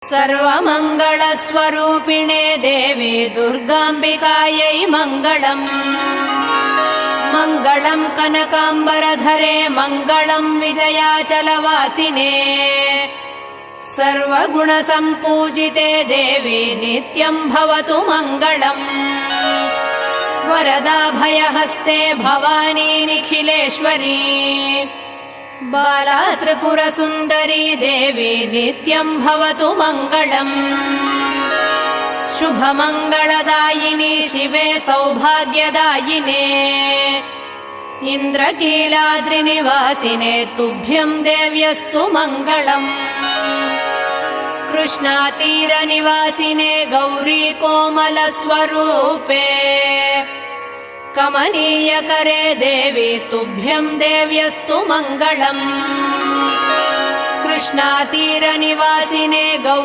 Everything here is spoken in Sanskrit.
सर्वमङ्गलस्वरूपिणे देवी दुर्गाम्बिकायै मङ्गलम्। मङ्गलम् कनकाम्बरधरे मङ्गलम् विजयाचलवासिने। सर्वगुणसम्पूजिते देवी नित्यम् भवतु मङ्गलम्। वरदाभयहस्ते भवानी निखिलेश्वरी। बाला त्रिपुरसुन्दरी देवी नित्यम् भवतु मङ्गलम्। शुभमङ्गलदायिनी शिवे सौभाग्यदायिने। इन्द्रकीलाद्रिनिवासिने तुभ्यम् देव्यस्तु मङ्गलम्। कृष्णातीरनिवासिने गौरी कोमलस्वरूपे। कमनीयकरे देवी तुभ्यम् देव्यस्तु मङ्गलम्। कृष्णातीरनिवासिने गौरी